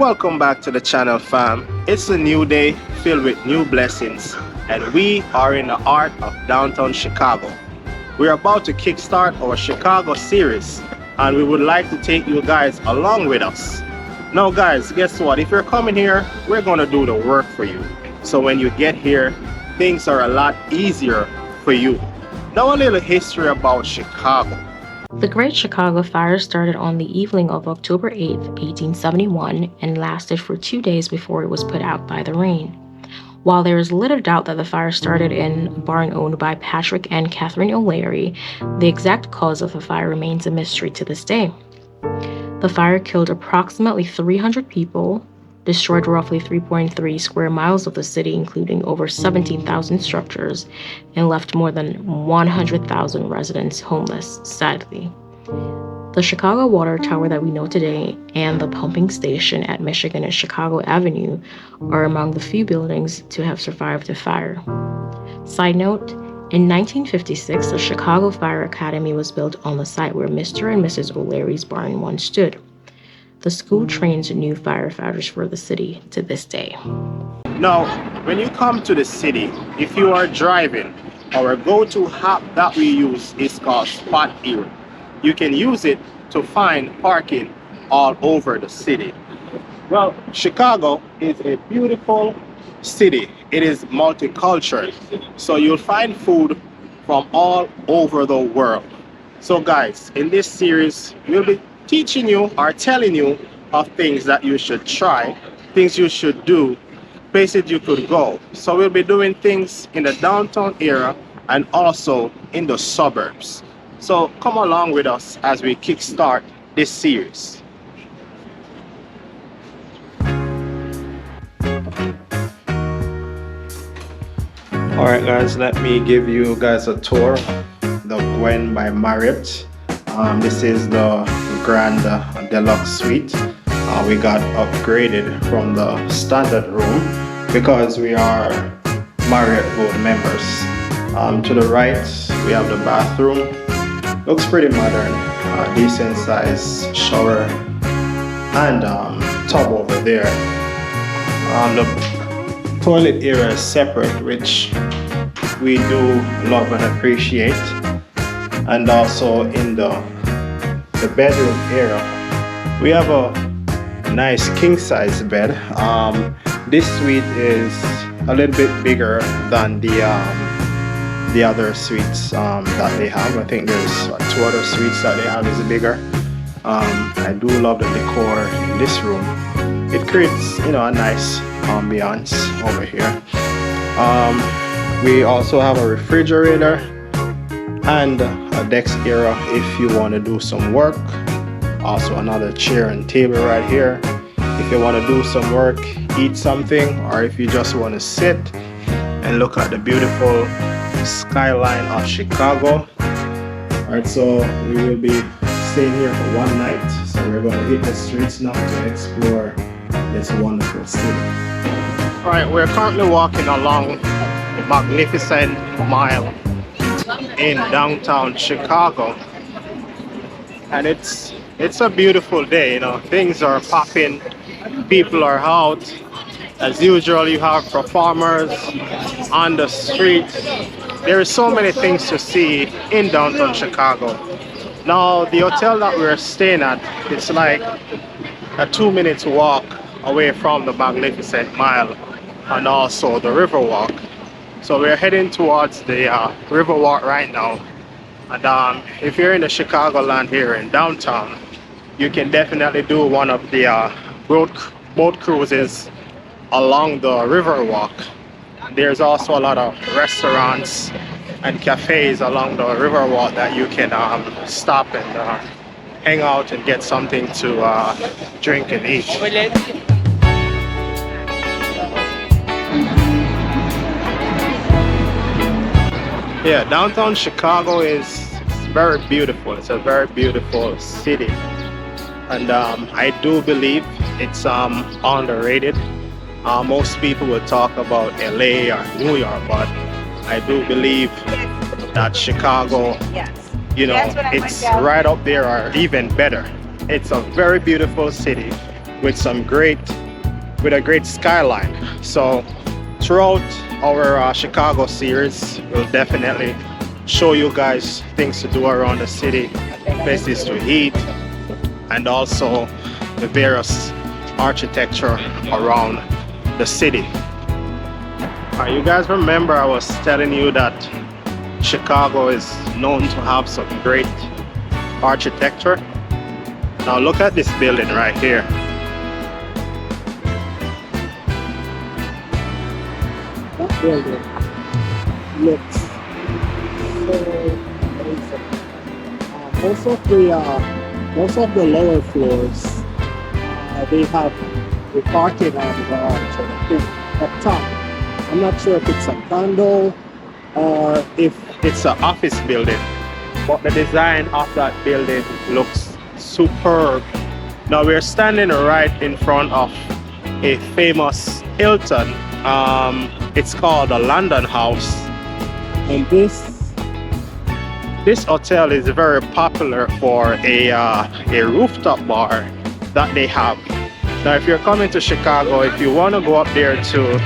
Welcome back to the channel, fam. It's a new day filled with new blessings, and we are in the heart of downtown Chicago. We're about to kickstart our Chicago series, and we would like to take you guys along with us. Now guys, guess what? If you're coming here, we're gonna do the work for you. So when you get here, things are a lot easier for you. Now a little history about Chicago. The Great Chicago Fire started on the evening of October 8, 1871, and lasted for 2 days before it was put out by the rain. While there is little doubt that the fire started in a barn owned by Patrick and Catherine O'Leary, the exact cause of the fire remains a mystery to this day. The fire killed approximately 300 people, destroyed roughly 3.3 square miles of the city, including over 17,000 structures, and left more than 100,000 residents homeless, sadly. The Chicago Water Tower that we know today and the pumping station at Michigan and Chicago Avenue are among the few buildings to have survived the fire. Side note, in 1956, the Chicago Fire Academy was built on the site where Mr. and Mrs. O'Leary's barn once stood. The school trains new firefighters for the city to this day. Now, when you come to the city, if you are driving, our go-to app that we use is called Spot Here. You can use it to find parking all over the city. Well, Chicago is a beautiful city. It is multicultural, so you'll find food from all over the world. So guys, in this series, we'll be teaching you or telling you of things that you should try, things you should do, places you could go. So we'll be doing things in the downtown area and also in the suburbs. So come along with us as we kickstart this series. Alright guys, let me give you guys a tour of the Gwen by Marriott. This is the Grand Deluxe Suite. We got upgraded from the standard room because we are Marriott Gold members. To the right, we have the bathroom. Looks pretty modern, decent size shower and tub over there. The toilet area is separate, which we do love and appreciate. And also in the bedroom area, we have a nice king size bed. This suite is a little bit bigger than the other suites that they have. I think there's 2 other suites that they have is bigger. I do love the decor in this room. It creates, a nice ambiance over here. We also have a refrigerator and a desk area if you want to do some work. Also another chair and table right here if you want to do some work, eat something, or if you just want to sit and look at the beautiful skyline of Chicago. Alright, so we will be staying here for one night, so we're going to hit the streets now to explore this wonderful city. Alright, we're currently walking along the Magnificent Mile in downtown Chicago, and it's a beautiful day. Things are popping, people are out. As usual, you have performers on the street. There are so many things to see in downtown Chicago. Now the hotel that we're staying at, it's like a 2-minute walk away from the Magnificent Mile and also the Riverwalk. So we're heading towards the Riverwalk right now. And if you're in the Chicagoland here in downtown, you can definitely do one of the boat cruises along the Riverwalk. There's also a lot of restaurants and cafes along the Riverwalk that you can stop and hang out and get something to drink and eat. Yeah, downtown Chicago is very beautiful. It's a very beautiful city, and I do believe it's underrated. Most people will talk about LA or New York, but I do believe that Chicago, it's right up there or even better. It's a very beautiful city. with with a great skyline. So throughout our Chicago series, we'll definitely show you guys things to do around the city, places to eat, and also the various architecture around the city. You guys remember I was telling you that Chicago is known to have some great architecture. Now look at this building right here. That building looks so amazing. Most of the lower floors, they have the parking on up top. I'm not sure if it's a condo or if It's an office building, but the design of that building looks superb. Now we're standing right in front of a famous Hilton. It's called the London House. and This hotel is very popular for a rooftop bar that they have. Now if you're coming to Chicago, if you want to go up there to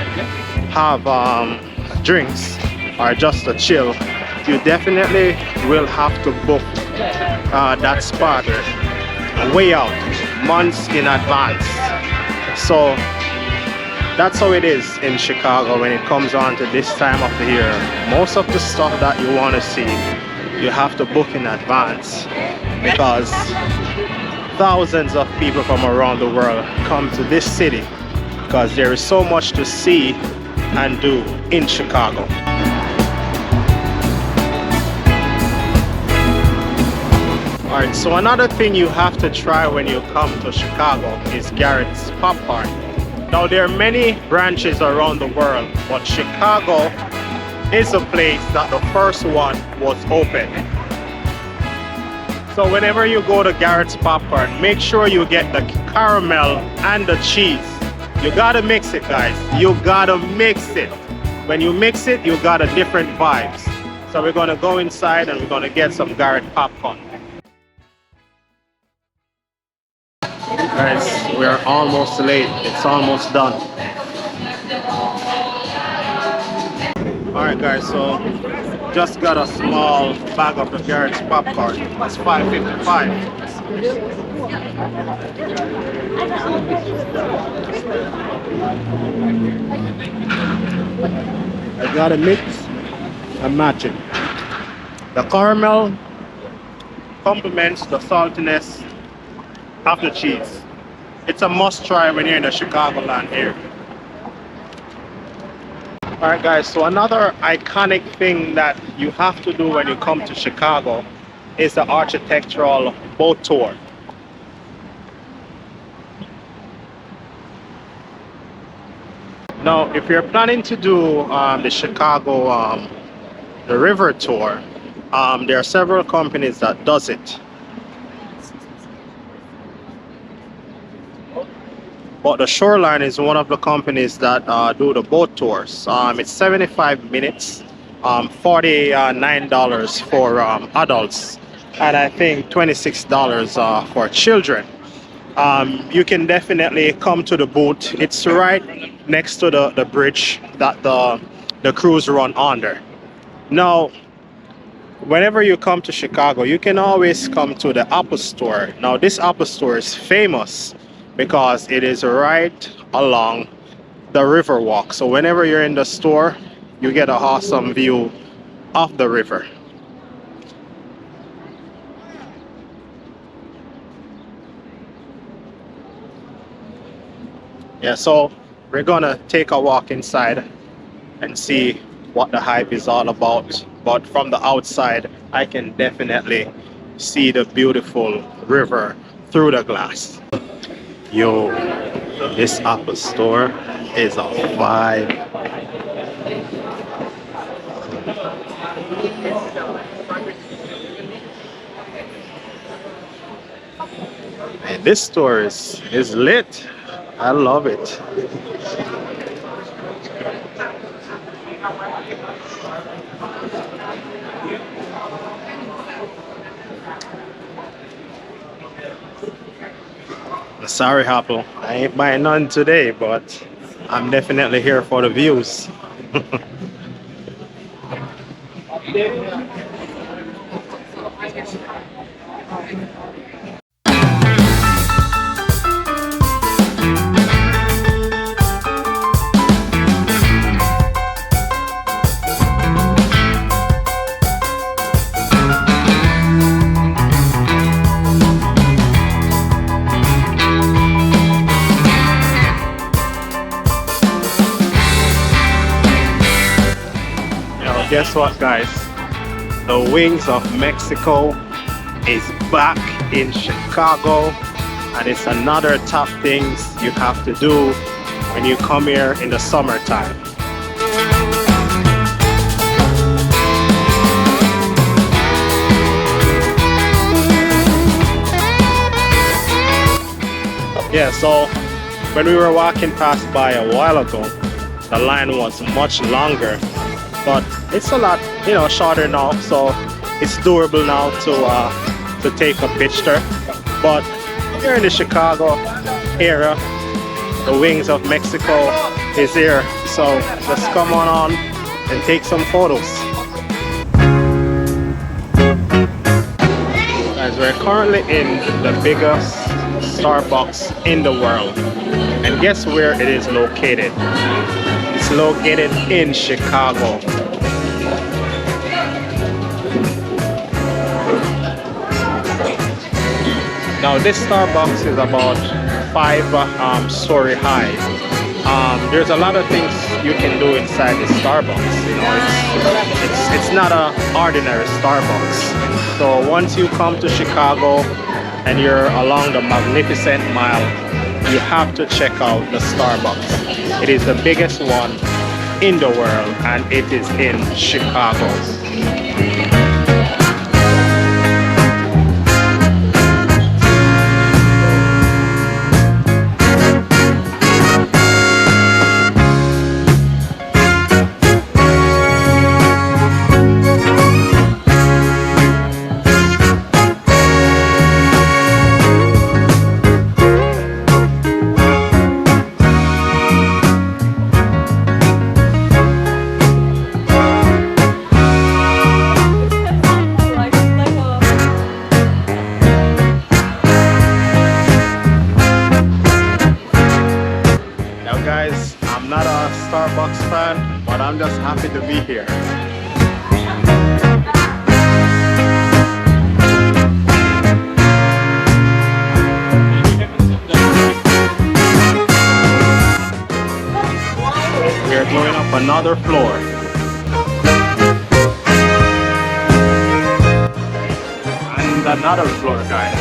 have drinks or just to chill, you definitely will have to book that spot way out, months in advance. So that's how it is in Chicago when it comes on to this time of the year. Most of the stuff that you want to see, you have to book in advance, because thousands of people from around the world come to this city because there is so much to see and do in Chicago. Alright, so another thing you have to try when you come to Chicago is Garett's Popcorn. Now there are many branches around the world, but Chicago is a place that the first one was open. So whenever you go to Garett's Popcorn, make sure you get the caramel and the cheese. You gotta mix it, guys. You gotta mix it. When you mix it, you got a different vibes. So we're gonna go inside and we're gonna get some Garett Popcorn. Guys, we are almost late. It's almost done. Alright guys, so just got a small bag of the Garett's Popcorn. That's $5.55. I gotta mix and match it. The caramel complements the saltiness of the cheese. It's a must try when you're in the Chicagoland area. Alright guys, so another iconic thing that you have to do when you come to Chicago is the architectural boat tour. Now, if you're planning to do the Chicago the river tour, there are several companies that does it. But the Shoreline is one of the companies that do the boat tours. It's 75 minutes, $49 for adults, and I think $26 for children. You can definitely come to the boat. It's right next to the bridge that the cruise run under. Now, whenever you come to Chicago, you can always come to the Apple Store. Now, this Apple Store is famous because it is right along the river walk. So whenever you're in the store, you get an awesome view of the river. Yeah, so we're gonna take a walk inside and see what the hype is all about. But from the outside, I can definitely see the beautiful river through the glass. Yo, this Apple Store is a vibe. Man, this store is lit. I love it. Sorry, Apple. I ain't buying none today, but I'm definitely here for the views. Guess what, guys? The Wings of Mexico is back in Chicago, and it's another top things you have to do when you come here in the summertime. Yeah, so when we were walking past by a while ago, the line was much longer. But it's a lot, you know, shorter now, so it's doable now to take a picture. But here in the Chicago area, the Wings of Mexico is here, so just come on and take some photos. Guys, we're currently in the biggest Starbucks in the world, and guess where it is located? It's located in Chicago. Now this Starbucks is about 5-story high. There's a lot of things you can do inside the Starbucks. You know, it's not an ordinary Starbucks. So once you come to Chicago and you're along the Magnificent Mile, you have to check out the Starbucks. It is the biggest one in the world, and it is in Chicago. I'm not a Starbucks fan, but I'm just happy to be here. We're going up another floor. And another floor, guys.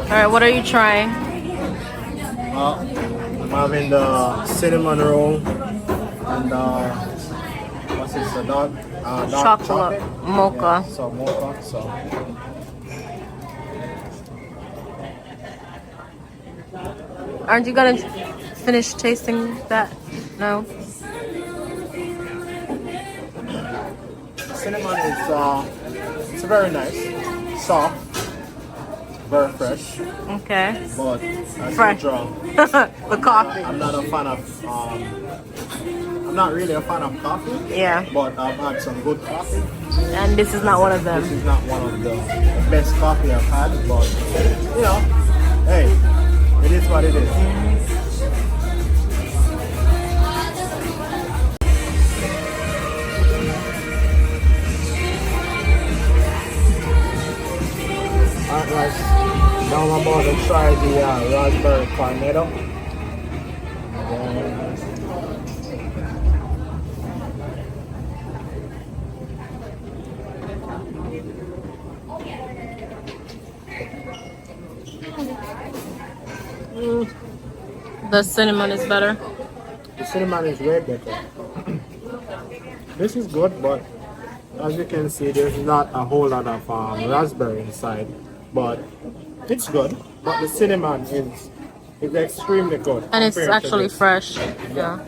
Alright, what are you trying? I'm having the cinnamon roll and what's this? The dark chocolate mocha. Yeah, so mocha. So Aren't you gonna finish tasting that? No. cinnamon is it's very nice, soft. Very fresh. Okay. But as Fresh. usual, The coffee. I'm not a fan of I'm not really a fan of coffee. Yeah. But I've had some good coffee. And this is not one of them. This is not one of the best coffee I've had, but you know, hey, it is what it is. Alright guys, now I'm about to try the raspberry cornetto. The cinnamon is better. The cinnamon is way better. This is good, but as you can see, there's not a whole lot of raspberry inside, but it's good. But the cinnamon is extremely good. And it's compared to actually this. fresh. Yeah.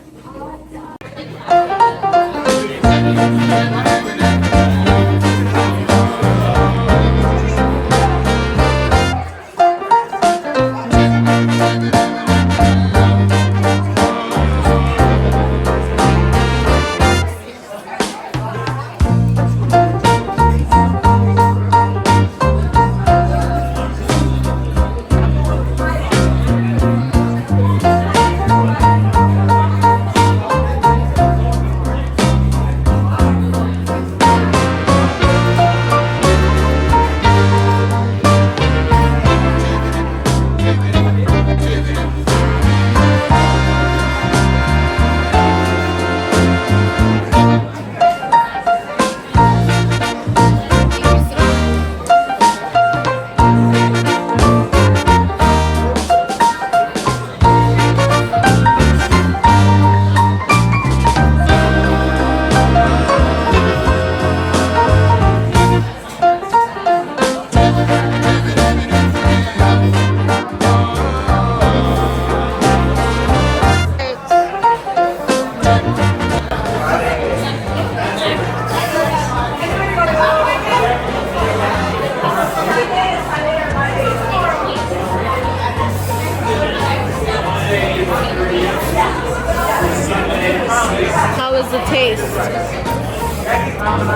How is the taste?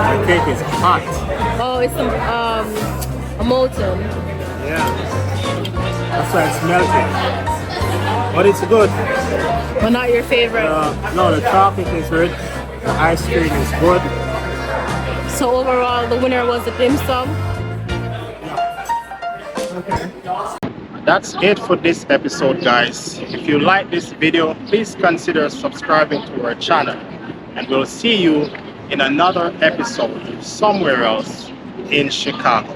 The cake is hot. Oh, it's a molten. Yeah. That's why it's melting. But it's good. But not your favorite. No, the chocolate is rich. The ice cream is good. So overall, the winner was the dim sum. That's it for this episode, guys. If you like this video, please consider subscribing to our channel, and we'll see you in another episode somewhere else in Chicago.